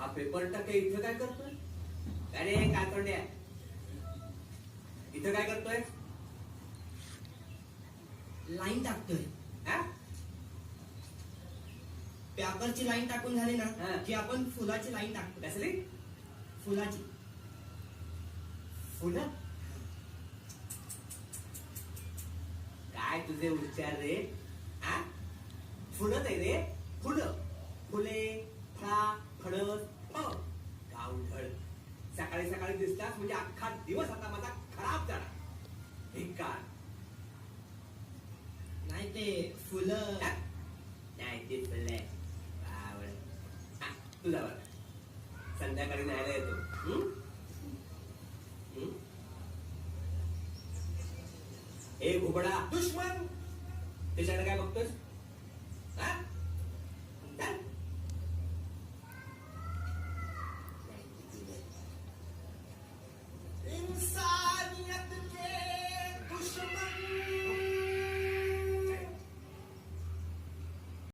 हा पेपर टाके इथं काय करतोय? अरे काय तोंड्या, इथं काय करतोय? लाईन टाकतोय. हा? पेपरची लाईन टाकून झाली हा. ना की आपण फुलाची लाईन टाकतो. कसली फुलाची. फुलं? काय तुझे उच्चार रे? आ? फुलत आहे रे, फुलं. फुले, फळा, फणस, फळ. गावढळ. सकाळी सकाळी दिसलास म्हणजे अख्खा दिवस आता माझा खराब झाला. हे काय? नाही ते फुलं. नाही ते फुले. तुझा बघा संध्याकाळी न्यायला येतो. हे घुबडा दुश्मन. त्याच्याकडे काय बघतोस?